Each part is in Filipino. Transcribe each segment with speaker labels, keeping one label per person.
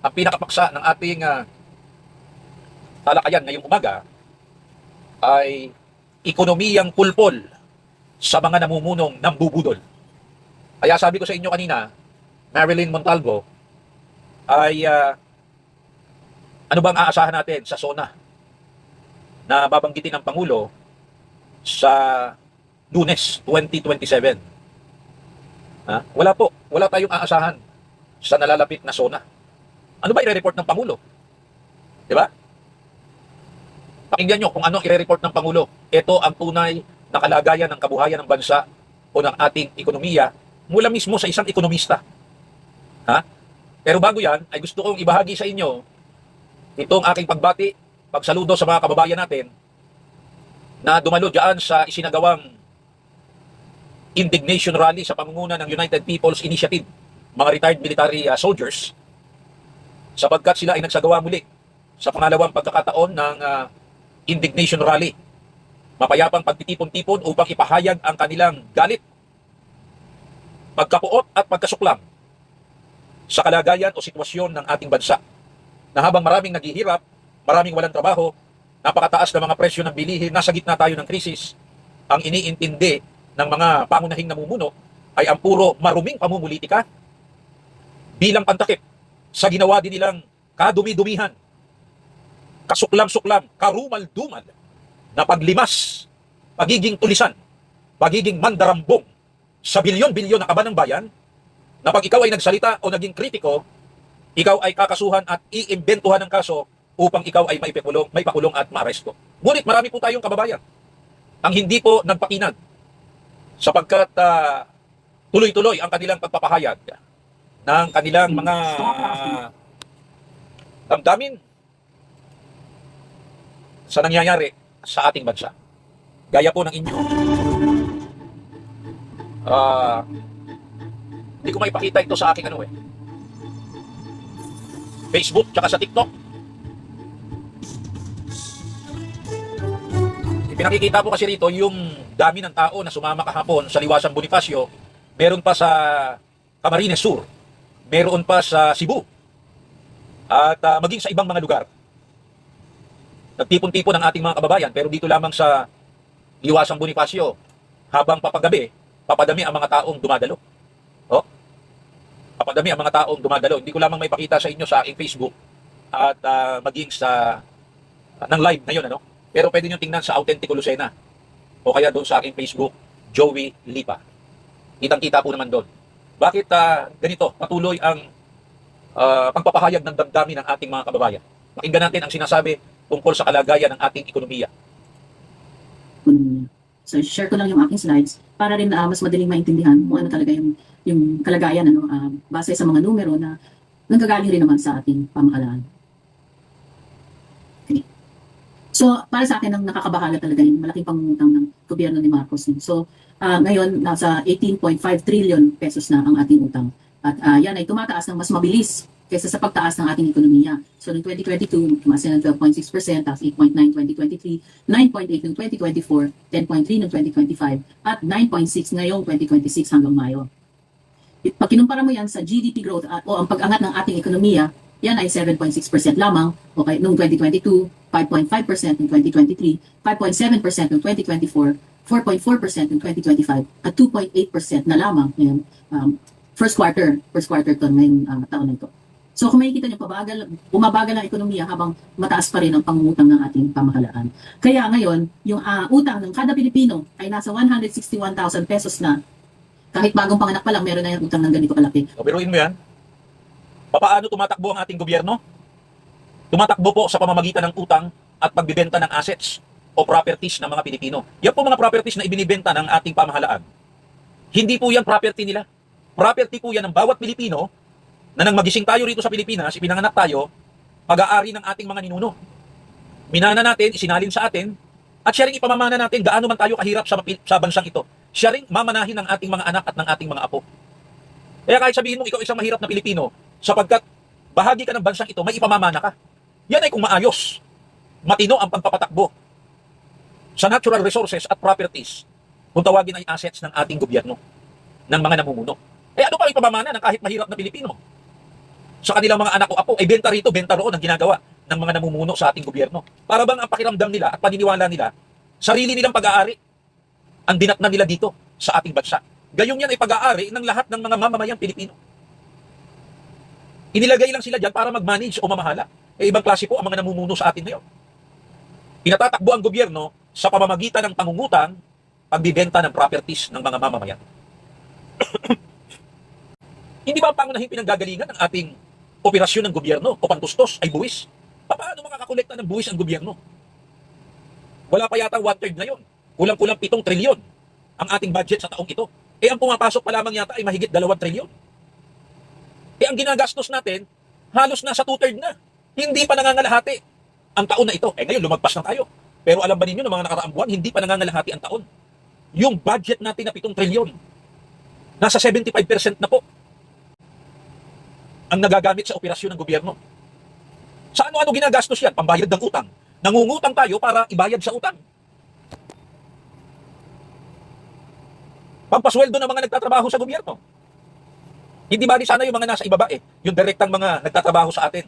Speaker 1: ang pinakapaksa ng ating talakayan ngayong umaga ay ekonomiyang pulpol sa mga namumunong nambubudol. Kaya sabi ko sa inyo kanina, Marilyn Montalvo, ay ano bang aasahan natin sa SONA na babanggitin ng Pangulo sa Lunes 2027? Wala po. Wala tayong aasahan sa nalalapit na SONA. Ano ba i-report ng Pangulo? Diba? Pakinggan nyo kung ano i-report ng Pangulo. Ito ang tunay na kalagayan ng kabuhayan ng bansa o ng ating ekonomiya mula mismo sa isang ekonomista. Pero bago yan, ay gusto kong ibahagi sa inyo itong aking pagbati, pagsaludo sa mga kababayan natin na dumalo dyan sa isinagawang indignation rally sa pamumuno ng United People's Initiative, mga retired military soldiers, sapagkat sila ay nagsagawa muli sa pangalawang pagkakataon ng indignation rally. Mapayapang pagtitipon-tipon upang ipahayag ang kanilang galit, pagkapuot at pagkasuklam sa kalagayan o sitwasyon ng ating bansa. Na habang maraming naghihirap, maraming walang trabaho, napakataas na mga presyo ng bilihin, nasa gitna tayo ng krisis, ang iniintindi ng mga pangunahing namumuno ay ang puro maruming pamumulitika bilang pantakip sa ginawa din nilang kadumi-dumihan, kasuklam-suklam, karumal-dumal na paglimas, pagiging tulisan, pagiging mandarambong sa bilyon-bilyon na kaban ng bayan, na pag ikaw ay nagsalita o naging kritiko, ikaw ay kakasuhan at iimbentuhan ng kaso upang ikaw ay maipakulong at maaresto. Ngunit marami po tayong kababayan ang hindi po nagpakinag sapagkat tuloy-tuloy ang kanilang pagpapahayag ng kanilang mga damdamin sa nangyayari sa ating bansa. Gaya po ng inyo. Hindi ko maipakita ito sa aking Facebook tsaka sa TikTok. Pinakikita ko kasi rito yung dami ng tao na sumama kahapon sa Liwasang Bonifacio, meron pa sa Camarines Sur, meron pa sa Cebu, at maging sa ibang mga lugar. Nagtipon-tipon ang ating mga kababayan, pero dito lamang sa Liwasang Bonifacio, habang papagabi, papadami ang mga taong dumadalo. Papadami ang mga taong dumadalo. Hindi ko lamang may pakita sa inyo sa aking Facebook at maging sa ng live ngayon, Pero pwede nyo tingnan sa Autentico Lucena o kaya doon sa aking Facebook, Joey Lipa. Kitang-kita po naman doon. Bakit ganito patuloy ang pagpapahayag ng damdamin ng ating mga kababayan? Pakinggan natin ang sinasabi tungkol sa kalagayan ng ating ekonomiya.
Speaker 2: So share ko lang yung aking slides para rin mas madaling maintindihan kung ano talaga yung kalagayan base sa mga numero na nanggagaling rin naman sa ating pamahalaan. Okay. So para sa akin ang nakakabahala talaga yung malaking pangungutang ng gobyerno ni Marcos. So ngayon nasa 18.5 trillion pesos na ang ating utang. At yan ay tumataas ng mas mabilis kaysa sa pagtaas ng ating ekonomiya. So noong 2022, tumaas ng 12.6%, tapos 8.9 2023, 9.8 noong 2024, 10.3 noong 2025, at 9.6 ngayong 2026 hanggang Mayo. Pag kinumpara mo yan sa GDP growth o ang pag-angat ng ating ekonomiya, yan ay 7.6% lamang okay, noong 2022, 5.5% noong 2023, 5.7% noong 2024, 4.4% noong 2025, at 2.8% na lamang ngayon, first quarter to ngayong taon na ito. So kung makikita nyo, bumabagal ang ekonomiya habang mataas pa rin ang pangungutang ng ating pamahalaan. Kaya ngayon, yung utang ng kada Pilipino ay nasa 161,000 pesos na. Kahit bagong panganak pa lang, meron na yung utang ng ganito kalaki.
Speaker 1: So, biruin mo yan. Paano tumatakbo ang ating gobyerno? Tumatakbo po sa pamamagitan ng utang at pagbibenta ng assets o properties ng mga Pilipino. Yan po mga properties na ibinibenta ng ating pamahalaan. Hindi po yan property nila. Property po yan ng bawat Pilipino na nang magising tayo rito sa Pilipinas, ipinanganak tayo, pag-aari ng ating mga ninuno. Minana natin, isinalin sa atin, at siya rin ipamamana natin gaano man tayo kahirap sa bansang ito. Siya rin mamanahin ng ating mga anak at ng ating mga apo. Kaya kahit sabihin mo ikaw isang mahirap na Pilipino, sapagkat bahagi ka ng bansang ito, may ipamamana ka. Yan ay kung maayos, matino ang pagpapatakbo sa natural resources at properties, kung tawagin ay assets ng ating gobyerno, ng mga namumuno. Ano pa ipamamana ng kahit mahirap na Pilipino? sa kanilang mga anak o apo, ay benta rito, benta roon ang ginagawa ng mga namumuno sa ating gobyerno. Para bang ang pakiramdam nila at paniniwala nila, sarili nilang pag-aari ang dinatnan nila dito sa ating bansa. Gayong yan ay pag-aari ng lahat ng mga mamamayang Pilipino. Inilagay lang sila dyan para mag-manage o mamahala. Eh, ibang klase po ang mga namumuno sa atin ngayon. Pinatatakbo ang gobyerno sa pamamagitan ng pangungutang, pagbibenta ng properties ng mga mamamayan. Hindi ba ang pangunahing pinanggagalingan ng ating operasyon ng gobyerno o pantustos ay buwis? Paano makakakolekta ng buwis ang gobyerno? Wala pa yata 1/3 ngayon. Kulang-kulang 7 trilyon ang ating budget sa taong ito. Eh, ang pumapasok pa lamang yata ay mahigit 2 trilyon. Eh, ang ginagastos natin, halos nasa 2/3 na. Hindi pa nangangalahati ang taon na ito. Eh, ngayon, lumagpas na tayo. Pero alam ba ninyo, ng mga nakaraang buwan, hindi pa nangangalahati ang taon. Yung budget natin na 7 trilyon, nasa 75% na po ang nagagamit sa operasyon ng gobyerno. Sa ano-ano ginagastos yan? Pambayad ng utang. Nangungutang tayo para ibayad sa utang. Pampasweldo ng mga nagtatrabaho sa gobyerno. Hindi ba sana yung mga nasa ibaba yung direktang mga nagtatrabaho sa atin.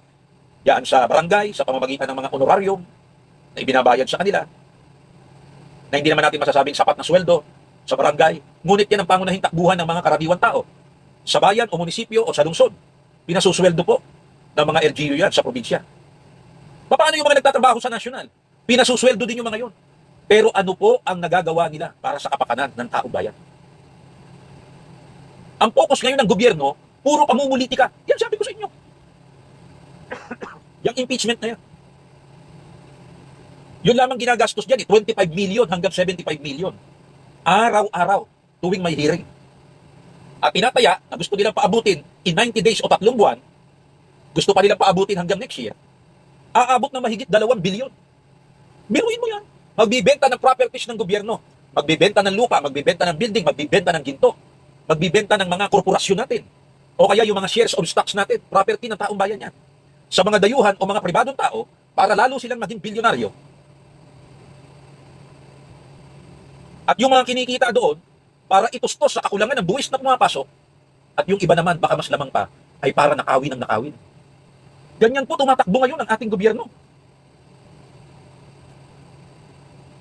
Speaker 1: Yan sa barangay, sa pamamagitan ng mga honorarium na ibinabayad sa kanila. Na hindi naman natin masasabing sapat na sweldo sa barangay. Ngunit yan ang pangunahing takbuhan ng mga karaniwang tao. Sa bayan o munisipyo o sa lungsod. Pinasusweldo po ng mga LGU yan sa probinsya. Paano yung mga nagtatrabaho sa nasyonal? Pinasusweldo din yung mga yon. Pero ano po ang nagagawa nila para sa kapakanan ng tao bayan? Ang focus ngayon ng gobyerno, puro pamumulitika. Yan sabi ko sa inyo. Yung impeachment na yan. Yun lamang ginagastos dyan, 25 million hanggang 75 million. Araw-araw, tuwing may hearing. At tinataya na gusto nilang paabutin in 90 days o 3 buwan, gusto pa nilang paabutin hanggang next year, aabot na mahigit 2 bilyon. Biruin mo yan. Magbibenta ng properties ng gobyerno. Magbibenta ng lupa, magbibenta ng building, magbibenta ng ginto. Magbibenta ng mga korporasyon natin. O kaya yung mga shares of stocks natin, property ng taong bayan yan. Sa mga dayuhan o mga pribadong tao, para lalo silang maging bilyonaryo. At yung mga kinikita doon, para itustos sa kakulangan ng buwis na pumapasok, at yung iba naman, baka mas lamang pa, ay para nakawin ng nakawin. Ganyan po tumatakbo ngayon ang ating gobyerno.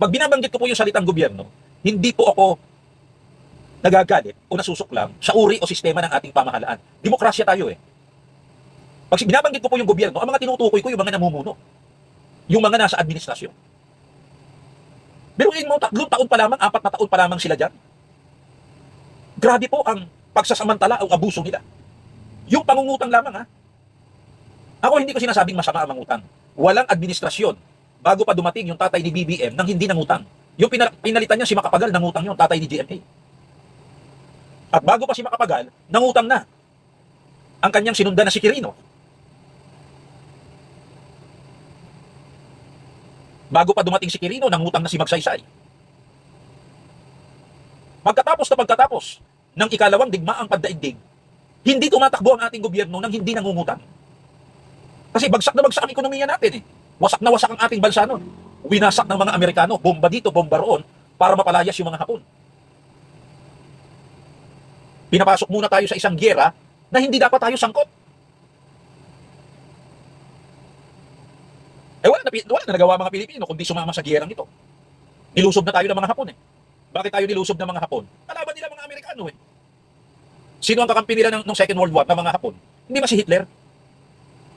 Speaker 1: Pag binabanggit ko po yung salitang gobyerno, hindi po ako nagagalit o nasusuklam sa uri o sistema ng ating pamahalaan. Demokrasya tayo Pag binabanggit ko po yung gobyerno, ang mga tinutukoy ko yung mga namumuno. Yung mga nasa administrasyon. Biruin mo, 3 taon pa lamang, 4 na taon pa lamang sila dyan. Grabe po ang pagsasamantala o abuso nila. Yung pangungutang lamang Ako hindi ko sinasabing masama ang mangutang. Walang administrasyon bago pa dumating yung tatay ni BBM nang hindi nangutang. Yung pinalitan niya si Macapagal, nangutang yung tatay ni GMA. At bago pa si Macapagal, nangutang na ang kanyang sinundan na si Quirino. Bago pa dumating si Quirino, nangutang na si Magsaysay. Pagkatapos ng ikalawang digmaang pandaigdig, hindi tumatakbo ang ating gobyerno nang hindi nangungutang. Kasi bagsak na bagsak ang ekonomiya natin Wasak na wasak ang ating bansa noon. Winasak ng mga Amerikano, bomba dito, bomba roon, para mapalayas yung mga Hapon. Pinapasok muna tayo sa isang gyera na hindi dapat tayo sangkot. Wala na nagawa mga Pilipino kundi sumama sa gyerang ito. Nilusob na tayo ng mga Hapon Bakit tayo nilusob ng mga Hapon? Kalaban nila mga Amerikano Sino ang kakampi nila ng Second World War ng mga Hapon? Hindi ba si Hitler?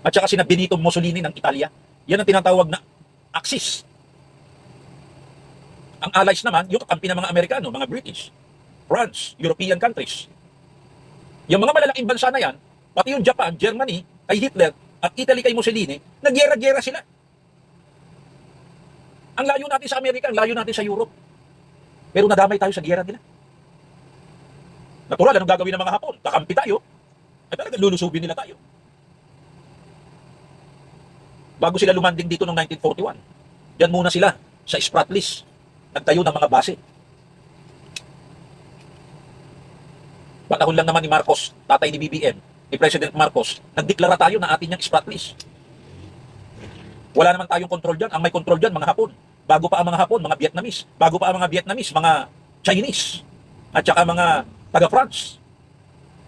Speaker 1: At saka sina Benito Mussolini ng Italia? Yan ang tinatawag na Axis. Ang allies naman, yung kakampi ng mga Amerikano, mga British, France, European countries. Yung mga malalaking bansa na yan, pati yung Japan, Germany, kay Hitler, at Italy kay Mussolini, nagyera-gyera sila. Ang layo natin sa Amerika, ang layo natin sa Europe. Pero nadamay tayo sa gyera nila. Natural, anong gagawin ng mga Hapon? Kakampi tayo, at talagang lulusubin nila tayo. Bago sila lumanding dito noong 1941, diyan muna sila sa Spratlys, nagtayo ng mga base. Panahon lang naman ni Marcos, tatay ni BBM, ni President Marcos, nagdeklara tayo na atin yung Spratlys. Wala naman tayong control dyan. Ang may control dyan, mga Hapon. Bago pa ang mga Hapon, mga Vietnamese. Bago pa ang mga Vietnamese, mga Chinese. At saka mga taga-France.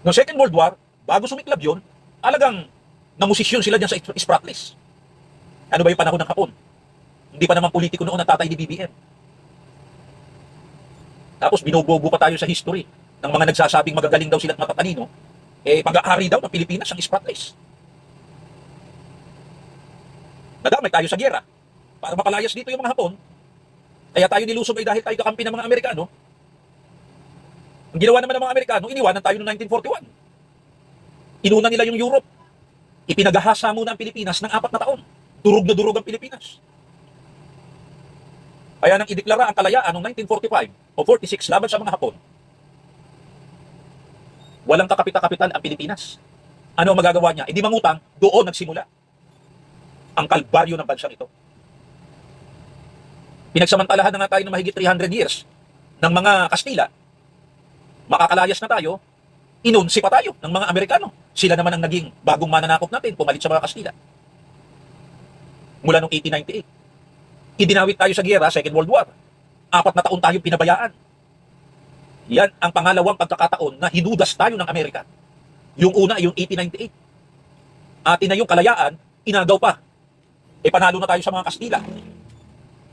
Speaker 1: Noong Second World War, bago sumiklab yun, alagang Namusisyon sila dyan sa Spratlys. Ano ba yung panahon ng Hapon? Hindi pa naman politiko noon ang tatay ni BBM. Tapos binubobo pa tayo sa history ng mga nagsasabing magagaling daw sila at matatalino. Pag-aari daw ng Pilipinas ang Spratlys. Nadamay tayo sa giyera para mapalayas dito yung mga Hapon. Kaya tayo nilusob ay dahil tayo kakampi ng mga Amerikano. Ang ginawa naman ng mga Amerikano, iniwanan tayo noong 1941. Inuna nila yung Europe. Ipinagahasa muna ang Pilipinas ng 4 na taon. Durog na durog ang Pilipinas. Kaya nang ideklara ang kalayaan noong 1945 o 46 laban sa mga Hapon, walang kakapita-kapital ang Pilipinas. Ano ang magagawa niya? Hindi mangutang, doon nagsimula ang kalbaryo ng bansang ito. Pinagsamantalahan na nga tayo ng mahigit 300 years ng mga Kastila, makakalayas na tayo, inunsi pa tayo ng mga Amerikano. Sila naman ang naging bagong mananakop natin, pumalit sa mga Kastila. Mula noong 1898. Idinawit tayo sa giyera, Second World War. 4 na taon tayong pinabayaan. Yan ang pangalawang pagkakataon na hinudas tayo ng Amerika. Yung una, yung 1898. Atin na yung kalayaan, inagaw pa. Panalo na tayo sa mga Kastila.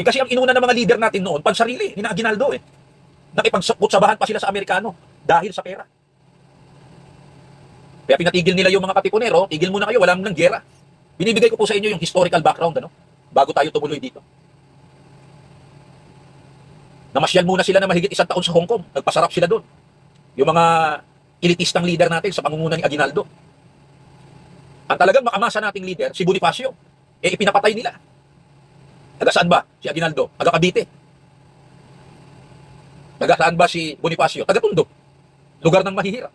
Speaker 1: Kasi ang inuna ng mga leader natin noon, pansarili, ni Aguinaldo Nakipagkutsabahan pa sila sa Amerikano dahil sa pera. Kaya pinatigil nila yung mga katipunero, tigil muna kayo, wala nang giyera. Binibigay ko po sa inyo yung historical background, bago tayo tumuloy dito. Namasyal muna sila na mahigit 1 taon sa Hong Kong. Nagpasarap sila doon. Yung mga elitistang leader natin sa pangunguna ni Aguinaldo. Ang talagang makamasa nating leader, si Bonifacio, ipinapatay nila. Taga saan ba si Aguinaldo? Taga Cavite. Taga saan ba si Bonifacio? Taga Tondo. Lugar ng mahihirap.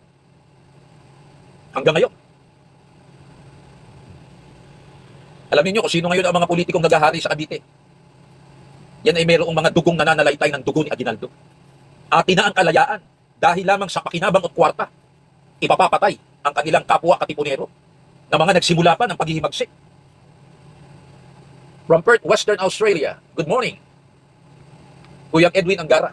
Speaker 1: Hanggang ngayon. Alam niyo kung sino ngayon ang mga politikong naghahari sa Cavite? Yan ay mayroong mga dugong nananalaytay ng dugo ni Aguinaldo. Atin na ang kalayaan dahil lamang sa pakinabang at kwarta, ipapapatay ang kanilang kapwa katipunero na mga nagsimula pa ng paghihimagsik. From Perth, Western Australia, good morning. Kuyang Edwin Angara.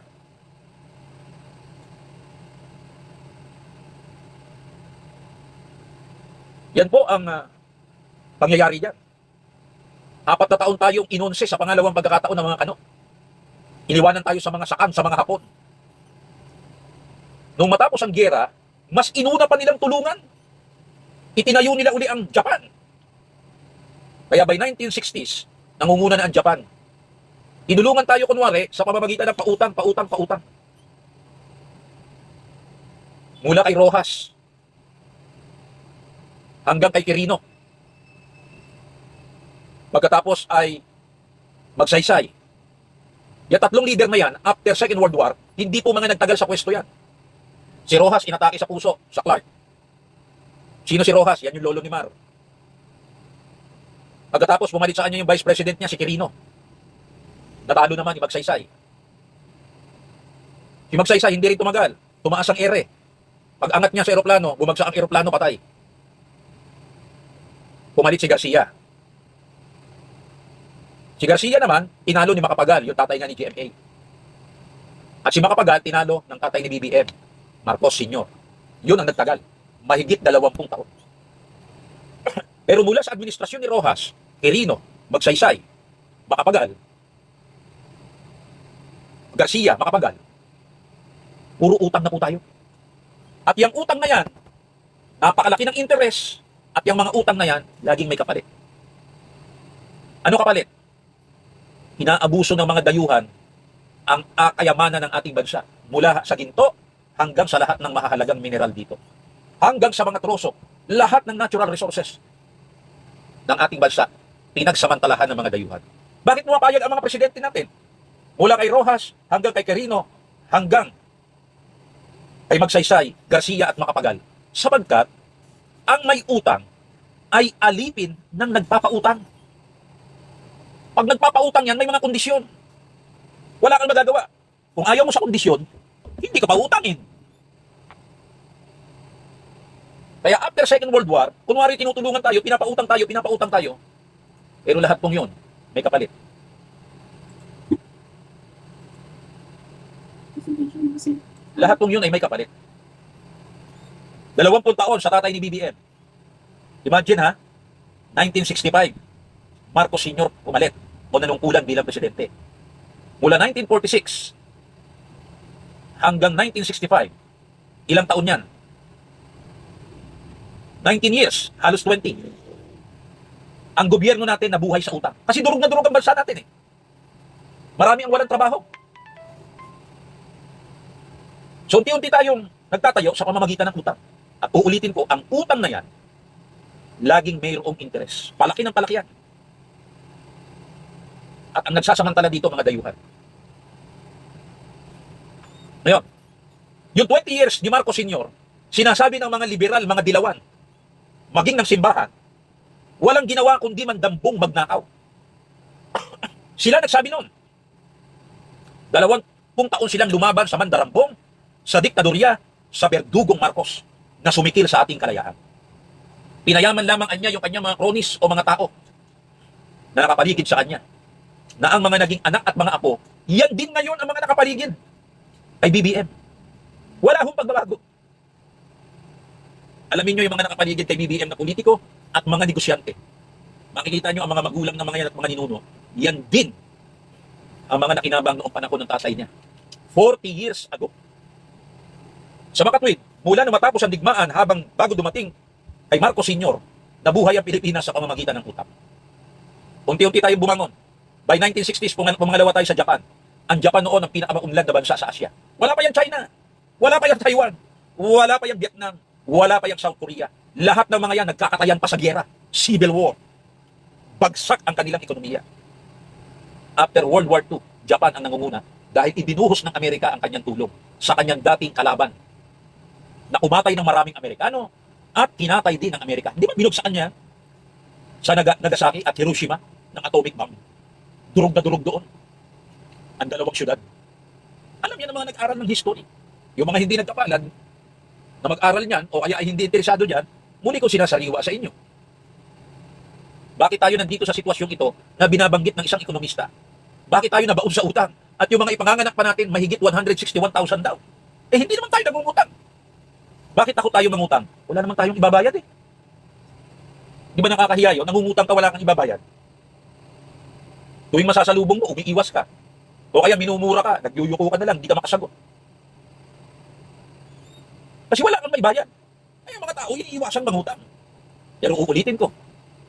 Speaker 1: Yan po ang pangyayari dyan. 4 na taon tayong inunse sa pangalawang pagkakataon ng mga Kano. Iniwanan tayo sa mga Sakan, sa mga Hapon. Nung matapos ang giyera, mas inuna pa nilang tulungan. Itinayo nila uli ang Japan. Kaya by 1960s, nangunguna na ang Japan. Tinulungan tayo kunwari sa pamamagitan ng pautang. Mula kay Rojas hanggang kay Quirino. Pagkatapos ay Magsaysay. Yung 3 leader na yan, after Second World War, hindi po mga nagtagal sa pwesto yan. Si Rojas, inatake sa puso, sa Clark. Sino si Rojas? Yan yung lolo ni Mar. Pagkatapos, pumalit sa kanya yung vice president niya, si Quirino. Natalo naman ni Magsaysay. Si Magsaysay, hindi rin tumagal. Tumaas ang ere. Pag angat niya sa eroplano, bumagsak ang eroplano, patay. Pumalit si Garcia. Si Garcia naman, tinalo ni Macapagal, yung tatay nga ni GMA. At si Macapagal, tinalo ng tatay ni BBM, Marcos Sr. Yun ang nagtagal. Mahigit 20 taon. Pero mula sa administrasyon ni Rojas, Quirino, Magsaysay, Macapagal, Garcia, Macapagal, puro utang na po tayo. At yung utang na yan, napakalaki ng interest, at yung mga utang na yan, laging may kapalit. Ano kapalit? Inaabuso ng mga dayuhan ang kayamanan ng ating bansa. Mula sa ginto hanggang sa lahat ng mahahalagang mineral dito. Hanggang sa mga troso, lahat ng natural resources ng ating bansa, pinagsamantalahan ng mga dayuhan. Bakit pumapayag ang mga presidente natin? Mula kay Rojas, hanggang kay Quirino, hanggang kay Magsaysay, Garcia at Macapagal. Sapagkat, ang may utang ay alipin ng nagpapautang. Pag nagpapautang yan, may mga kondisyon. Wala kang magagawa. Kung ayaw mo sa kondisyon, hindi ka pautangin. Kaya after Second World War, kunwari tinutulungan tayo, pinapautang tayo, pero lahat pong yun, may kapalit. Lahat pong yun ay may kapalit. 20 taon sa tatay ni BBM. Imagine ha, 1965, Marcos Sr. pumalit o nanungkulan bilang presidente. Mula 1946 hanggang 1965, ilang taon yan? 19 years, halos 20. Ang gobyerno natin nabuhay sa utang. Kasi durog na durog ang bansa natin eh. Marami ang walang trabaho. So unti-unti tayong nagtatayo sa pamamagitan ng utang. At uulitin ko, ang utang na yan, laging mayroong interest. Palaki ng palaki yan. At ang nagsasamantala dito, mga dayuhan. Ngayon, yung 20 years ni Marcos Sr., sinasabi ng mga liberal, mga dilawan, maging ng simbahan, walang ginawa kundi mandambong magnakaw. Sila nagsabi noon. 20 taon silang lumaban sa mandarambong, sa diktadorya, sa berdugong Marcos na sumikil sa ating kalayaan. Pinayaman lamang niya yung kanyang mga kronis o mga tao na nakapaligid sa kanya. Na ang mga naging anak at mga apo, yan din ngayon ang mga nakapaligid kay BBM. Wala hong pagbabago. Alamin nyo yung mga nakapaligid kay BBM na politiko at mga negosyante. Makikita nyo ang mga magulang ng mga yan at mga ninuno, yan din ang mga nakinabang noong panahon ng tatay niya. 40 years ago. Sa makatwid, mula nung matapos ang digmaan habang bago dumating kay Marcos Sr., nabuhay ang Pilipinas sa pamamagitan ng utang. Unti-unti tayong bumangon. By 1960s, pumangalawa tayo sa Japan. Ang Japan noon ang pinakamaunlad na bansa sa Asia. Wala pa yung China. Wala pa yung Taiwan. Wala pa yung Vietnam. Wala pa yung South Korea. Lahat ng mga yan nagkakatayan pa sa giyera. Civil War. Bagsak ang kanilang ekonomiya. After World War II, Japan ang nangunguna dahil ibinuhos ng Amerika ang kanyang tulong sa kanyang dating kalaban na umatay ng maraming Amerikano at kinatay din ng Amerika. Hindi ba binugsakan niya sa Nagasaki at Hiroshima ng atomic bomb? Durog na durog doon ang dalawang syudad. Alam niya ng mga nag-aral ng history. Yung mga hindi nagkapalad na mag-aral niyan o ay hindi interesado diyan, muli ko sinasariwa sa inyo. Bakit tayo nandito sa sitwasyong ito na binabanggit ng isang ekonomista? Bakit tayo nabaon sa utang? At yung mga ipanganganak pa natin mahigit 161,000 daw. Eh hindi naman tayo nangungutang. Bakit ako tayo mangutang? Wala naman tayong ibabayad eh. Di ba nakakahiya yun? Nangungutang ka, wala kang ibabayad. Tuwing masasalubong mo, umiiwas ka. O kaya minumura ka, nagyuyuko ka na lang, di ka makasagot. Kasi wala kang maibayad. Ay, mga tao, iniiwasan mangutang. Pero uulitin ko,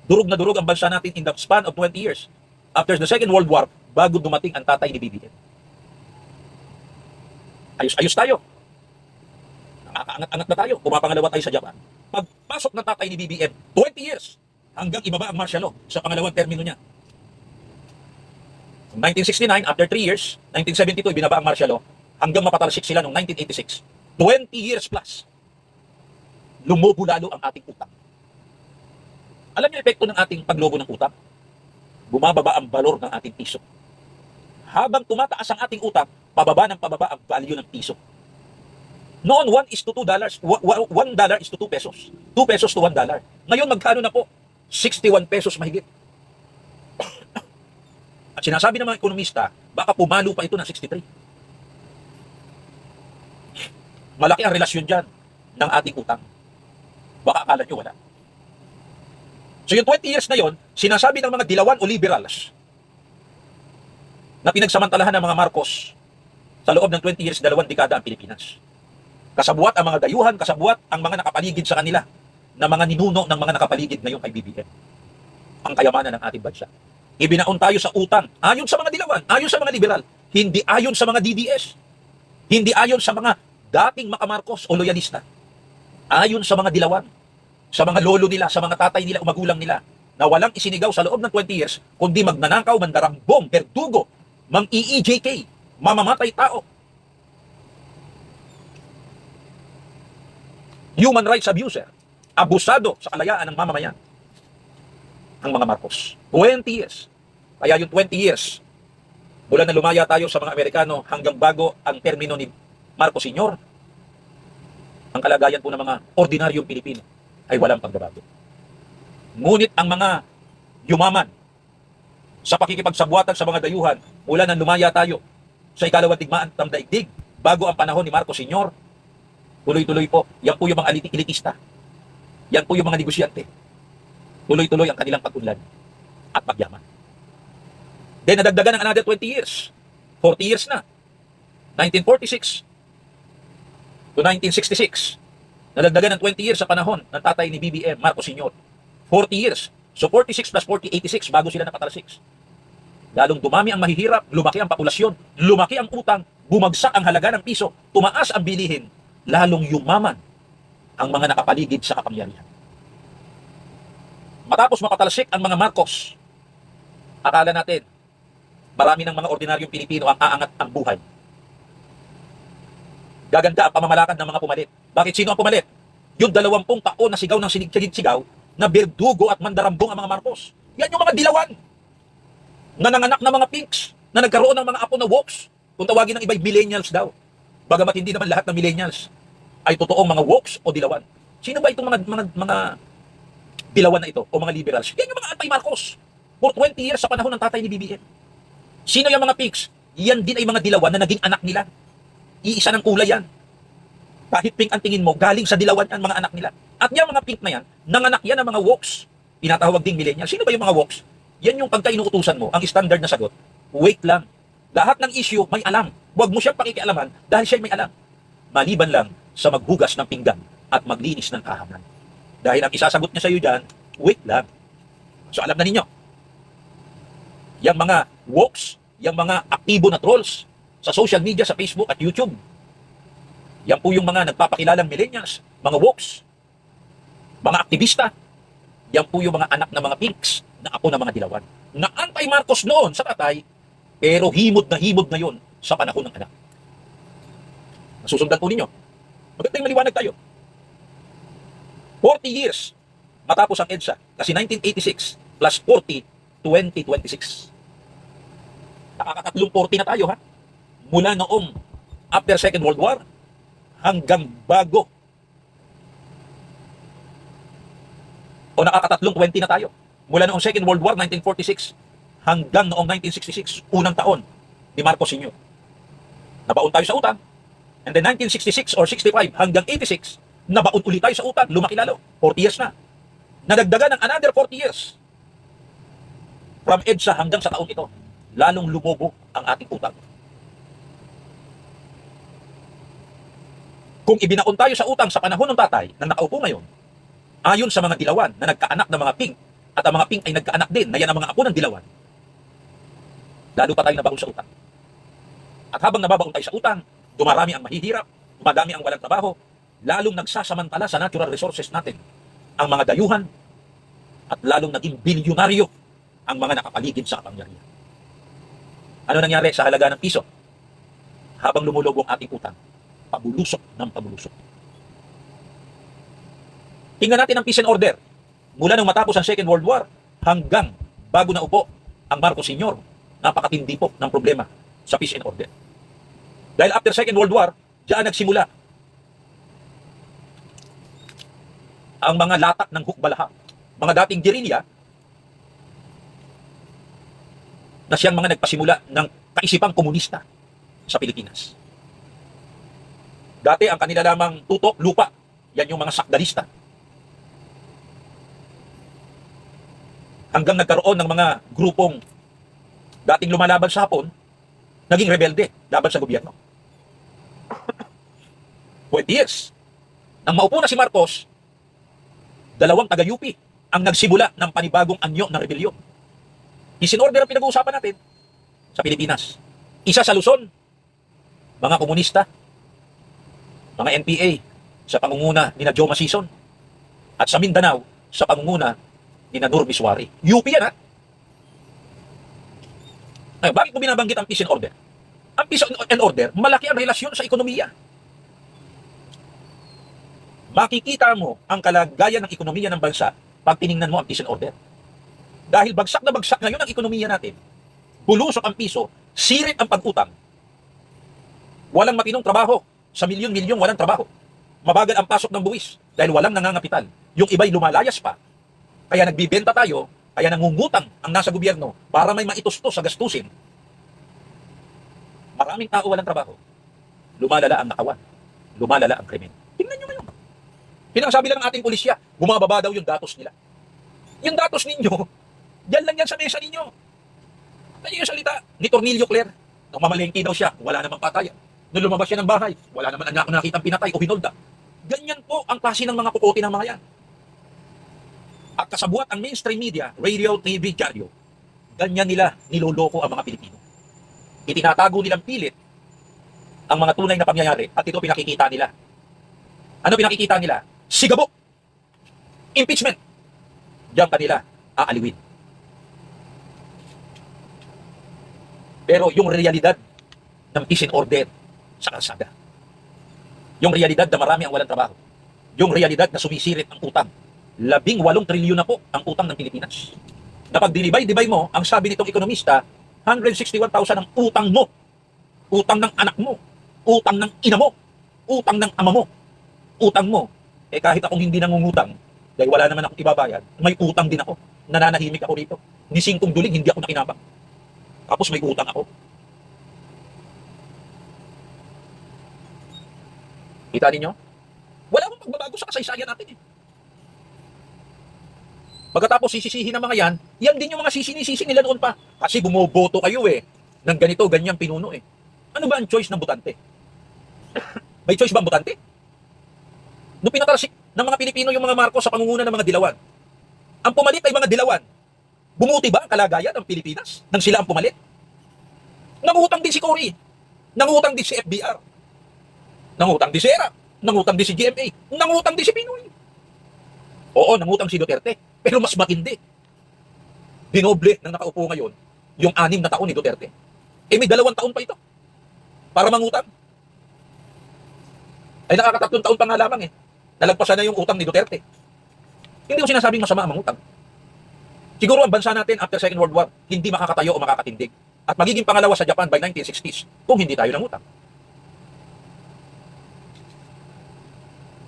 Speaker 1: durog na durog ang bansa natin in the span of 20 years. After the Second World War, bago dumating ang tatay ni BBM. Ayos-ayos tayo. Nakakaangat-angat na tayo. Pumapangalawa tayo sa Japan. Pagpasok ng tatay ni BBM, 20 years, hanggang ibaba ang martial law sa pangalawang termino niya. 1969, after 3 years, 1972, binaba ang martial law, hanggang mapatalsik sila noong 1986. 20 years plus. Lumobo lalo ang ating utang. Alam niyo epekto ng ating paglobo ng utang? Bumababa ang valor ng ating piso. Habang tumataas ang ating utang, pababa ng pababa ang value ng piso. Noon, 1 is to $2. $1 is to 2 pesos. 2 pesos to $1. Ngayon, magkano na po? 61 pesos mahigit. At sinasabi ng mga ekonomista, baka pumalo pa ito ng 63. Malaki ang relasyon dyan ng ating utang. Baka akala nyo wala. So yung 20 years na yon, sinasabi ng mga dilawan o liberals na pinagsamantalahan ng mga Marcos sa loob ng 20 years, 2 dekada ang Pilipinas. Kasabuat ang mga dayuhan, kasabuat ang mga nakapaligid sa kanila na mga ninuno ng mga nakapaligid ngayon kay BBM. Ang kayamanan ng ating bansa. Ibinaon tayo sa utang, ayon sa mga dilawan, ayon sa mga liberal, hindi ayon sa mga DDS, hindi ayon sa mga dating makamarcos o loyalista, ayon sa mga dilawan, sa mga lolo nila, sa mga tatay nila o magulang nila, na walang isinigaw sa loob ng 20 years, kundi magnanakaw, mandarambong, berdugo, mang-EEJK, mamamatay tao. Human rights abuser, abusado sa kalayaan ng mamamayan. Ang mga Marcos. 20 years. Kaya yung 20 years, mula na lumaya tayo sa mga Amerikano hanggang bago ang termino ni Marcos Sr., ang kalagayan po ng mga ordinaryong Pilipino ay walang pagbabago. Ngunit ang mga yumaman sa pakikipagsabuatan sa mga dayuhan mula nang lumaya tayo sa ikalawang digmaan ng daigdig bago ang panahon ni Marcos Sr., tuloy-tuloy po, yan po yung mga elitista. Yan po yung mga negosyante. tuloy-tuloy ang kanilang pag-unlad at pagyaman. Then nadagdagan ng another 20 years. 40 years na. 1946 to 1966. Nadagdagan ng 20 years sa panahon ng tatay ni BBM, Marcos Sr. 40 years. So 46 plus 40, 86 bago sila napatalsik. Lalong dumami ang mahihirap, lumaki ang populasyon, lumaki ang utang, bumagsak ang halaga ng piso, tumaas ang bilihin, lalong yumaman ang mga nakapaligid sa kapangyarihan. Matapos mapatalsik ang mga Marcos, akala natin, marami ng mga ordinaryong Pilipino ang aangat ang buhay. Gaganda ang pamamalakad ng mga pumalit. Bakit? Sino ang pumalit? Yung 20 taon na sigaw ng sigaw na berdugo at mandarambong ang mga Marcos. Yan yung mga dilawan na nanganak na mga pinks, na nagkaroon ng mga apo na wokes. Kung tawagin ng iba'y millennials daw. Bagamat hindi naman lahat ng millennials ay totoong mga wokes o dilawan. Sino ba itong mga dilawan na ito o mga liberals? Yan yung mga anti-Marcos. For 20 years sa panahon ng tatay ni BBM. Sino yung mga pinks? Yan din ay mga dilawan na naging anak nila. Iisa ng kulay yan. Kahit pink ang tingin mo, galing sa dilawan yan, mga anak nila. At yung mga pink na yan, nanganak yan ng mga wokes. Tinatawag ding millennial. Sino ba yung mga wokes? Yan yung pagka inuutusan mo, ang standard na sagot, wait lang. Lahat ng issue may alam. Huwag mo siyang pakikialaman dahil siya may alam. Maliban lang sa maghugas ng pinggan at maglinis ng kahaman. Dahil ang isasagot niya sa iyo dyan, wait lang. So alam na ninyo, yung mga wokes, yung mga aktibo na trolls sa social media, sa Facebook at YouTube, yan po yung mga nagpapakilalang millennials, mga wokes, mga aktivista, yan po yung mga anak ng mga pinks na apo ng mga dilawan. Na anti-Marcos noon sa tatay, pero himod na yon sa panahon ng anak. Nasusundan po ninyo. Magandang maliwanag tayo. 40 years matapos ang EDSA, kasi 1986 plus 40, 2026. Nakakatatlong 40 na tayo, ha? Mula noong after Second World War hanggang bago. O nakakatatlong 20 na tayo. Mula noong Second World War, 1946, hanggang noong 1966, unang taon ni Marcos Sr. Nabaon tayo sa utang. And then 1966 or 65 hanggang 86, nabaon ulit tayo sa utang, lumaki lalo. 40 years na. Nadagdagan ng another 40 years. From EDSA hanggang sa taong ito, lalong lumobo ang ating utang. Kung ibinaon tayo sa utang sa panahon ng tatay na nakaupo ngayon, ayon sa mga dilawan na nagkaanak ng mga pink, at ang mga pink ay nagkaanak din na yan ang mga apo ng dilawan, lalo pa tayo nabaon sa utang. At habang nababaon tayo sa utang, dumarami ang mahihirap, dumadami ang walang trabaho, lalong nagsasamantala sa natural resources natin ang mga dayuhan, at lalong naging bilyonaryo ang mga nakapaligid sa kapangyarihan. Ano nangyari sa halaga ng piso? Habang lumulubog ang ating utang, pabulusok ng pabulusok. Tingnan natin ang peace and order. Mula nung matapos ang Second World War hanggang bago na upo ang Marcos Sr., napakatindi po ng problema sa peace and order. Dahil after Second World War, diyan nagsimula ang mga latak ng hukbalaha, mga dating gerilya na siyang mga nagpasimula ng kaisipang komunista sa Pilipinas. Dati ang kanila lamang tutok, lupa, yan yung mga sakdalista. Hanggang nagkaroon ng mga grupong dating lumalaban sa Hapon, naging rebelde laban sa gobyerno. 20 years. Nang maupo na si Marcos, dalawang taga-UP ang nagsimula ng panibagong anyo ng rebelyon. Isinorder ang pinag-uusapan natin sa Pilipinas. Isa sa Luzon, mga komunista, mga NPA, sa pangunguna ni na Joe Masison, at sa Mindanao, sa pangunguna ni na Nur Biswari. UP yan, ha? Ay, bakit mo binabanggit ang peace and order? Ang peace and order, malaki ang relasyon sa ekonomiya. Makikita mo ang kalagayan ng ekonomiya ng bansa pag tiningnan mo ang peace and order. Dahil bagsak na bagsak ngayon ang ekonomiya natin, bulusok ang piso, sirit ang pag-utang, walang matinong trabaho, sa milyon-milyon walang trabaho, mabagal ang pasok ng buwis dahil walang nangangapital, yung iba'y lumalayas pa, kaya nagbibenta tayo, kaya nangungutang ang nasa gobyerno para may maitustos sa gastusin. Maraming tao walang trabaho, lumalala ang nakawan, lumalala ang krimen. Tingnan nyo ngayon. Pinangsabi lang ng ating pulisya, bumababa daw yung datos nila. Yung datos ninyo, dyan lang yan sa mesa ninyo. Ano yung salita ni Cornelio Claire? Nung mamalengke daw siya, wala namang patayan. Nung lumabas siya ng bahay, wala naman ang nakitang pinatay o hinolda. Ganyan po ang klase ng mga kukote ng mga yan. At kasabuat ang mainstream media, radio, TV, radio, ganyan nila niloloko ang mga Pilipino. Itinatago nilang pilit ang mga tunay na pangyayari at ito pinakikita nila. Ano pinakikita nila? Sigabok! Impeachment! Diyan kanila aaliwin. Pero yung realidad ng peace and order sa kalsada, yung realidad na marami ang walang trabaho, yung realidad na sumisirit ang utang, 18 trilyon na po ang utang ng Pilipinas. Na pag dinibay-dibay mo, ang sabi nitong ekonomista, 161,000 ang utang mo. Utang ng anak mo. Utang ng ina mo. Utang ng ama mo. Utang mo. Eh kahit akong hindi nangungutang, dahil wala naman akong ibabayad, may utang din ako. Nananahimik ako rito. Ni singkong duling, hindi ako nakinabang. Tapos may utang ako. Kita ninyo? Wala akong pagbabago sa kasaysayan natin eh. Pagkatapos sisisihin ng mga yan din yung mga sisinisisi nila noon pa. Kasi bumoboto kayo eh, ng ganito, ganyang pinuno eh. Ano ba ang choice ng botante? May choice ba ang botante? Nung pinatalsik ng mga Pilipino yung mga Marcos sa pangunguna ng mga dilawan, ang pumalit ay mga dilawan. Bumuti ba ang kalagayan ng Pilipinas nang sila ang pumalit? Nangutang din si Cory. Nangutang din si FBR. Nangutang din si ERA. Nangutang din si GMA. Nangutang din si Pinoy. Oo, nangutang si Duterte. Pero mas matindi. Dinoble ng nakaupo ngayon yung 6 na taon ni Duterte. Eh may 2 taon pa ito para mangutang. Ay nakaka-3 taon pa nga lamang eh. Nalagpasan na yung utang ni Duterte. Hindi ko sinasabing masama ang mangutang. Siguro ang bansa natin after Second World War, hindi makakatayo o makakatindig. At magiging pangalawa sa Japan by 1960s kung hindi tayo nangutang.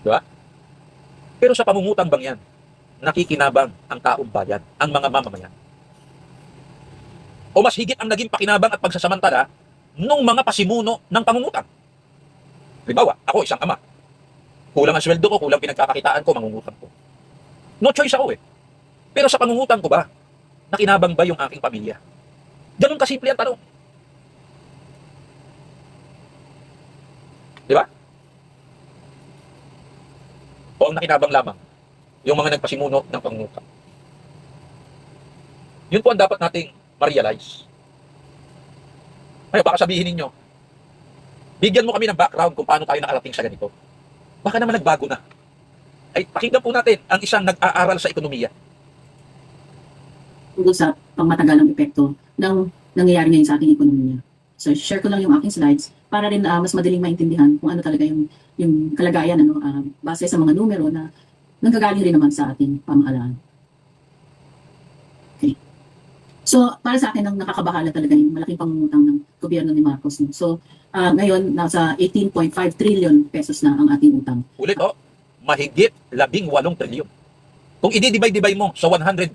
Speaker 1: Diba? Pero sa pangungutang bang yan, nakikinabang ang taong bayan, ang mga mamamayan? O mas higit ang naging pakinabang at pagsasamantala nung mga pasimuno ng pangungutang? Halimbawa, ako isang ama. Kulang ang sweldo ko, kulang pinagkakakitaan ko, mangungutang ko. No choice ako eh. Pero sa pangungutang ko ba, nakinabang ba yung aking pamilya? Ganun kasimple ang tanong. Di ba? O ang nakinabang lamang yung mga nagpasimuno ng pangungutang. Yun po ang dapat nating ma-realize. Ngayon, baka sabihin ninyo, bigyan mo kami ng background kung paano tayo nakarating sa ganito. Baka naman nagbago na. Ay, pakinggan po natin ang isang nag-aaral sa ekonomiya.
Speaker 2: Tungkol sa pangmatagalang epekto ng nangyayari ngayon sa ating ekonomiya. So, share ko lang yung aking slides para rin mas madaling maintindihan kung ano talaga yung kalagayan base sa mga numero na nanggagaling rin naman sa ating pamahalaan. Okay. So, para sa akin, ang nakakabahala talaga yung malaking pangungutang ng gobyerno ni Marcos. No? So, ngayon, nasa 18.5 trillion pesos na ang ating utang.
Speaker 1: Ulit mahigit 18 trilyon. Kung i-divide mo sa 115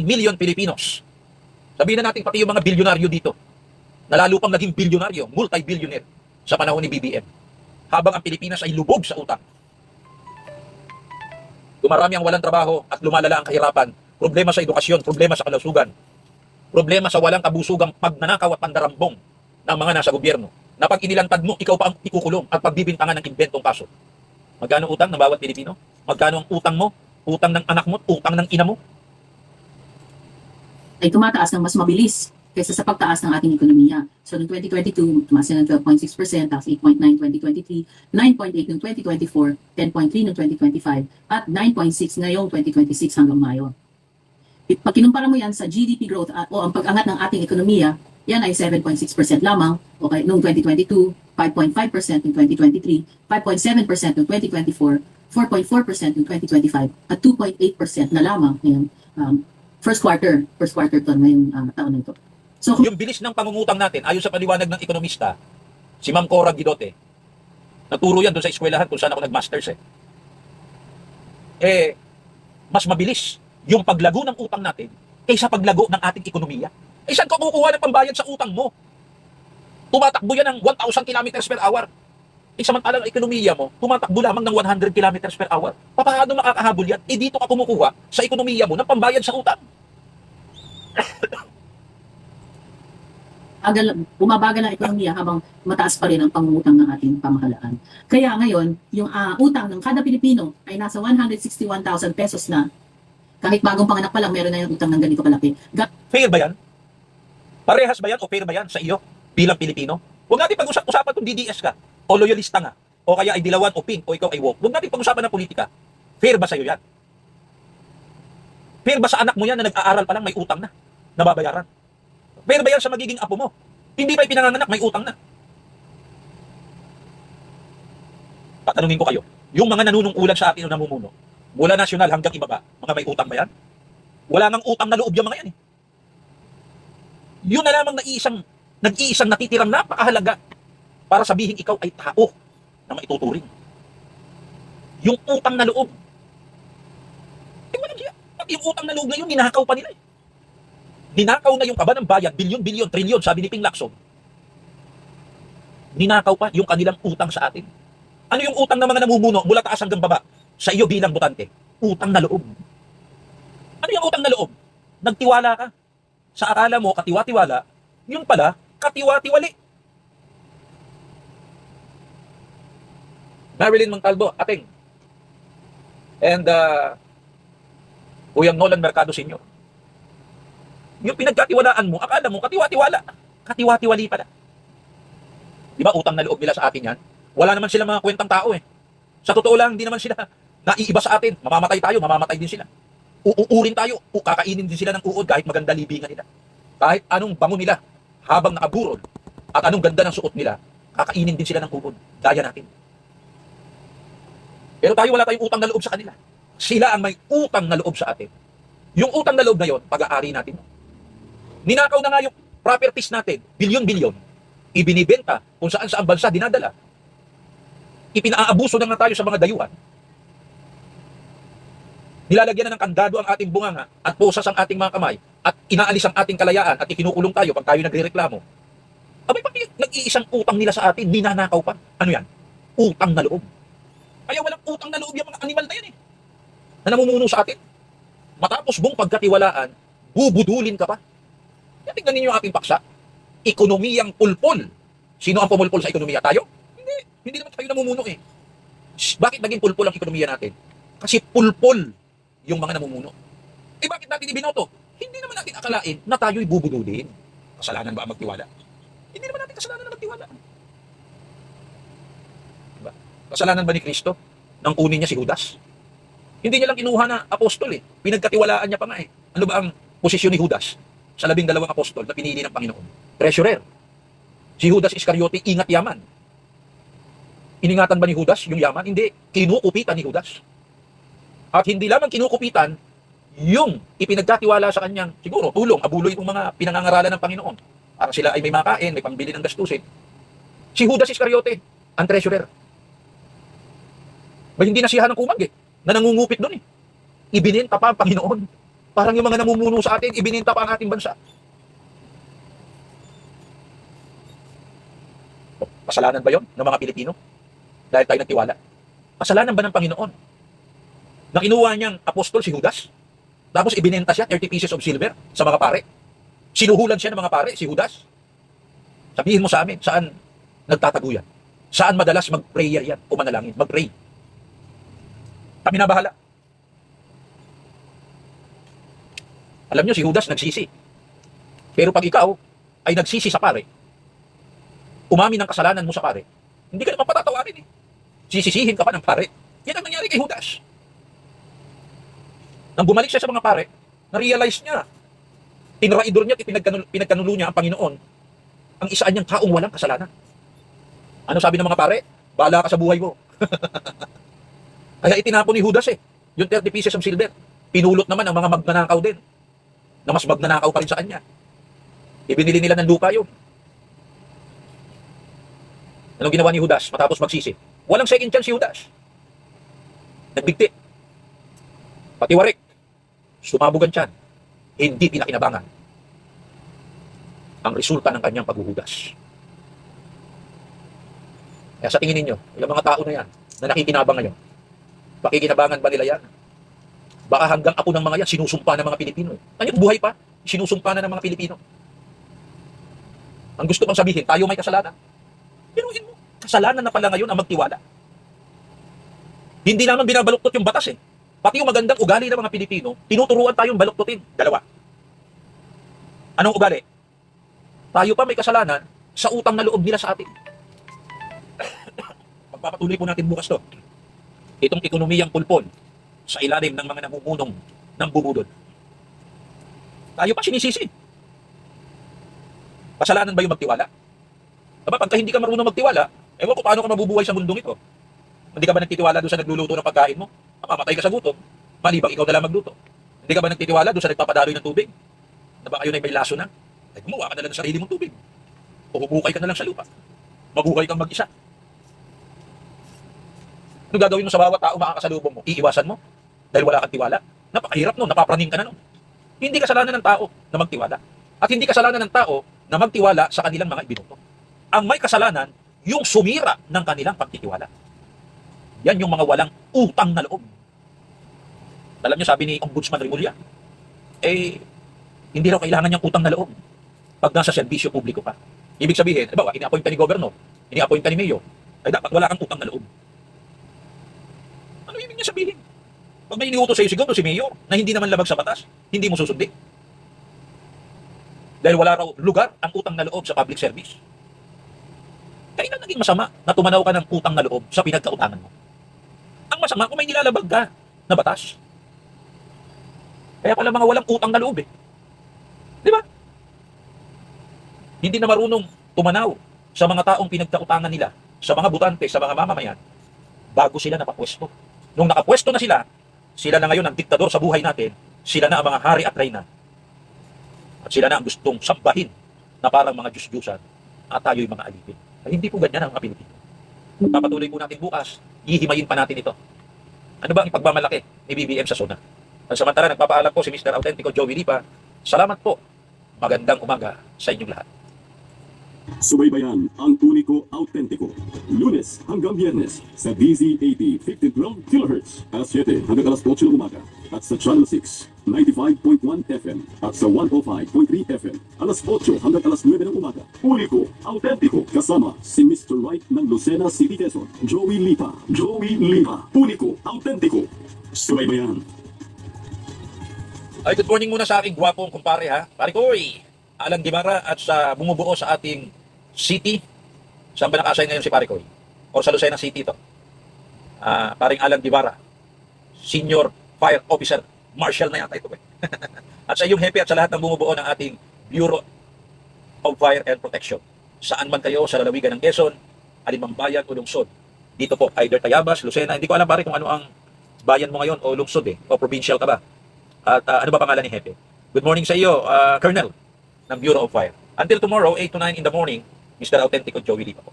Speaker 1: million Filipinos, sabihin na natin pati yung mga bilyonaryo dito, na lalo pang naging bilyonaryo, multi-billionaire sa panahon ni BBM, habang ang Pilipinas ay lubog sa utang. Dumarami ang walang trabaho at lumalala ang kahirapan, problema sa edukasyon, problema sa kalusugan, problema sa walang kabusugang pagnanakaw at pandarambong ng mga nasa gobyerno, na pag inilantad mo, ikaw pa ang ikukulong at pagbibintangan ng inventong kaso. Magkano utang ng bawat Pilipino? Magkano ang utang mo? Utang ng anak mo? Utang ng ina mo?
Speaker 2: Ay tumataas ng mas mabilis kaysa sa pagtaas ng ating ekonomiya. So, noong 2022, tumaas na ng 12.6%, tapos 8.9 2023, 9.8 noong 2024, 10.3 noong 2025, at 9.6 ngayong 2026 hanggang Mayo. Pag kinumpara mo yan sa GDP growth o ang pag-angat ng ating ekonomiya, yan ay 7.6% lamang, okay, noong 2022, 5.5% noong 2023, 5.7% noong 2024, 4.4% noong 2025, at 2.8% na lamang ngayong first quarter to ngayong taon na ito. So,
Speaker 1: Yung bilis ng pangungutang natin, ayon sa paliwanag ng ekonomista, si Ma'am Cora Guidote, naturo yan doon sa eskwelahan kung saan ako nag-masters mas mabilis yung paglago ng utang natin kaysa paglago ng ating ekonomiya. Saan ka kukuha ng pambayad sa utang mo? Tumatakbo yan ng 1,000 kilometers per hour. samantalang ang ekonomiya mo, tumatakbo lamang ng 100 kilometers per hour. Paano makakahabol yan? Eh dito ka kumukuha sa ekonomiya mo ng pambayad sa utang.
Speaker 2: Bumabagal ang ekonomiya habang mataas pa rin ang pangungutang ng ating pamahalaan. Kaya ngayon, yung utang ng kada Pilipino ay nasa 161,000 pesos na. Kahit bagong panganak pa lang, meron na yung utang ng ganito kalaki.
Speaker 1: Fair ba yan? Parehas ba yan o fair ba yan sa iyo bilang Pilipino? Huwag natin pag-usapan kung DDS ka o loyalista nga o kaya ay dilawan o pink o ikaw ay woke. Huwag natin pag-usapan ng politika. Fair ba sa iyo yan? Fair ba sa anak mo yan na nag-aaral pa lang may utang na nababayaran? Fair ba yan sa magiging apo mo? Hindi pa pinanganganak may utang na. Tatanungin ko kayo, yung mga nanunungkulan sa akin o namumuno, mula nasyonal hanggang ibaba, mga may utang ba yan? Wala nang utang na loob yung mga yan eh. Yun na lamang nag-iisang natitirang napakahalaga para sabihin ikaw ay tao na maituturing. Yung utang na loob. Eh walang siya. Pati yung utang na loob na yun, ninakaw pa nila eh. Ninakaw na yung kaba ng bayan, bilyon-bilyon, trilyon, sabi ni Ping Lacson. Ninakaw pa yung kanilang utang sa atin. Ano yung utang ng mga namumuno mula taas hanggang baba sa iyo bilang botante? Utang na loob. Ano yung utang na loob? Nagtiwala ka. Sa akala mo, katiwa-tiwala, yun pala, katiwa-tiwali. Marilyn Montalvo, ating. And, Uyang Nolan Mercado Sr. Yung pinagkatiwalaan mo, akala mo, katiwa-tiwala. Katiwa-tiwali pala. Di ba, utang na loob nila sa atin yan? Wala naman sila mga kwentang tao eh. Sa totoo lang, hindi naman sila naiiba sa atin. Mamamatay tayo, mamamatay din sila. Uuurin tayo, kakainin din sila ng uod kahit maganda libingan nila. Kahit anong bango nila habang nakaburol at anong ganda ng suot nila, kakainin din sila ng uod. Gaya natin. Pero tayo wala tayong utang na loob sa kanila. Sila ang may utang na loob sa atin. Yung utang na loob na yon, pag-aari natin. Ninakaw na nga yung properties natin, bilyon-bilyon, ibinibenta kung saan-saan bansa dinadala. Ipinaabuso na nga tayo sa mga dayuhan. Nilalagyan na ng kandado ang ating bunganga at posas ang ating mga kamay at inaalis ang ating kalayaan at ikinukulong tayo pag tayo nagrereklamo. Abay, pati nag-iisang utang nila sa atin, ninanakaw pa. Ano yan? Utang na loob. Kaya walang utang na loob yung mga animal na yan eh. Na namumuno sa atin. Matapos buong pagkatiwalaan, bubudulin ka pa. Kaya tingnan ninyo ang ating paksa. Ekonomiyang pulpol. Sino ang pumulpol sa ekonomiya? Tayo? Hindi. Hindi naman tayo namumuno eh. Bakit naging pulpol ang ekonomiya natin? Kasi pulpol yung mga namumuno. Eh bakit natin ibinoto? Hindi naman natin akalain na tayo'y bubudulin. Kasalanan ba ang magtiwala? Hindi naman natin kasalanan na magtiwala. Diba? Kasalanan ba ni Kristo nang kunin niya si Judas? Hindi niya lang kinuha na apostol eh. Pinagkatiwalaan niya pa nga eh. Ano ba ang posisyon ni Judas sa 12 apostol na pinili ng Panginoon? Treasurer. Si Judas Iscariote, ingat yaman. Iningatan ba ni Judas yung yaman? Hindi. Kinukupitan ni Judas. At hindi lamang kinukupitan, yung ipinagkatiwala sa kanyang, siguro, tulong, abuloy itong mga pinangangaralan ng Panginoon. Para sila ay may makain, may pambili ng gastusin. Si Judas Iscariote, ang treasurer. Ba hindi nasiyahan ng kumag eh, na nangungupit doon eh. Ibininta pa ang Panginoon. Parang yung mga namumuno sa atin, ibininta pa ang ating bansa. Kasalanan ba yon ng mga Pilipino? Dahil tayo nagtiwala. Kasalanan ba ng Panginoon na kinuha niyang apostol si Judas? Tapos ibinenta siya 30 pieces of silver sa mga pare. Sinuhulan siya ng mga pare, si Judas. Sabihin mo sa amin, saan nagtatago yan? Saan madalas mag-prayer yan o manalangin? Mag-pray. Kami na bahala. Alam niyo, si Judas nagsisi. Pero pag ikaw ay nagsisi sa pare, umamin ng kasalanan mo sa pare, hindi ka naman patatawarin eh. Sisisihin ka pa ng pare. Yan ang nangyari kay Judas. Nang bumalik siya sa mga pare, na-realize niya, tinraidor niya at pinagkanulo niya ang Panginoon, ang isaan niyang taong walang kasalanan. Ano sabi ng mga pare? Bahala ka sa buhay mo. Kaya itinapon ni Judas eh, yung 30 pieces of silver. Pinulot naman ang mga magnanakaw din, na mas magnanakaw pa rin sa kanya. Ibinili nila ng lupa yun. Anong ginawa ni Judas matapos magsisi? Walang second chance si Judas. Nagbigti. Patiwarik. Sumabog ang tiyan. Hindi pinakinabangan ang resulta ng kanyang paghuhudas. Kaya sa tingin ninyo, yung mga tao na yan, na nakikinabang ngayon, pakikinabangan ba nila yan? Baka hanggang apo ng mga yan, sinusumpa ng mga Pilipino. Ano, buhay pa, sinusumpa na ng mga Pilipino. Ang gusto pang sabihin, tayo may kasalanan. Pinuhin mo, kasalanan na pala ngayon ang magtiwala. Hindi naman binabaluktot yung batas eh. Pati yung magandang ugali ng mga Pilipino, tinuturuan tayong baluktutin. Dalawa. Anong ugali? Tayo pa may kasalanan sa utang na loob nila sa atin. Pagpapatuloy po natin bukas to. Itong ekonomiyang pulpon sa ilalim ng mga namumunong ng bubudod. Tayo pa sinisisi. Kasalanan ba yung magtiwala? Diba, pagka hindi ka marunong magtiwala, ewan ko paano ka mabubuhay sa mundong ito. Hindi ka ba nagtitiwala doon sa nagluluto ng pagkain mo? Mamamatay ka sa gutom. Malibang ikaw na lang magluto. Hindi ka ba nagtitiwala doon sa nagpapadaloy ng tubig? Na ba kayo na may laso na? Ay gumawa ka na lang ng sarili mong tubig. O hubukay ka na lang sa lupa. Mabuhay kang mag-isa. Ano gagawin mo sa bawat tao makakasalubong mo? Iiwasan mo? Dahil wala kang tiwala? Napakahirap nun, napapraning ka na nun. Hindi kasalanan ng tao na magtiwala. At hindi kasalanan ng tao na magtiwala sa kanilang mga ibinuto. Ang may kasalanan, yung sumira ng kanilang pagtitiwala. Yan yung mga walang utang na loob. Alam niyo, sabi ni Ombudsman Rimulya, hindi raw kailangan yung utang na loob pag nasa serbisyo publiko ka. Ibig sabihin, bawa, ini-appoint ka ni Governor, ini-appoint ka ni Mayor, ay dapat wala kang utang na loob. Ano ibig niya sabihin? Pag may iniutos sa'yo siguro si Mayor na hindi naman labag sa batas, hindi mo susundin. Dahil wala raw lugar ang utang na loob sa public service. Kailan naging masama na tumanaw ka ng utang na loob sa pinagkautangan mo? Ang masama kung may nilalabag ka na batas. Kaya pala mga walang utang na loob eh. Di ba? Hindi na marunong tumanaw sa mga taong pinagkautangan nila, sa mga butante, sa mga mamamayan, bago sila napapwesto. Nung nakapwesto na sila na ngayon ang diktador sa buhay natin, sila na ang mga hari at reyna. At sila na ang gustong sambahin na parang mga Diyos-Diyusan at tayo'y mga alipin. Ay, hindi po ganyan ang mga Pilipino. Pagpapatuloy po natin bukas, hihimayin pa natin ito. Ano ba ang ipagmamalaki ni BBM sa SONA? At samantala, nagpapaalam po si Mr. Autentico Joey Lipa. Salamat po. Magandang umaga sa inyong lahat.
Speaker 3: Subaybayan ang Uniko Autentico. Lunes hanggang Biyernes sa DZ80 50 kHz alas 7 hanggang alas 8 ng umaga at sa Channel 6 95.1 FM at sa 105.3 FM alas 8 hanggang alas 9 ng umaga. Uniko Autentico kasama si Mr. Right ng Lucena City, Quezon, Joey Lipa. Joey Lipa. Uniko Autentico. Subaybayan.
Speaker 1: Ay, good morning muna sa aking gwapong kumpare ha. Pare Koy, Alan Guimara at sa bumubuo sa ating city. Saan ba naka-assign ngayon si Pare Koy? O sa Lucena City ito? Paring Alan Guimara, Senior Fire Officer, Marshal na yata ito eh. At sa iyong hepe at sa lahat ng bumubuo ng ating Bureau of Fire and Protection. Saan man kayo sa lalawigan ng Quezon, Alimambayan o Lungsod. Dito po, either Tayabas, Lucena, hindi ko alam pare kung ano ang bayan mo ngayon o lungsod eh, o provincial ka ba. At ano ba pangalan ni Hepe? Good morning sa iyo, Colonel ng Bureau of Fire. Until tomorrow, 8 to 9 in the morning, Mr. Autentico Joey Lipa po.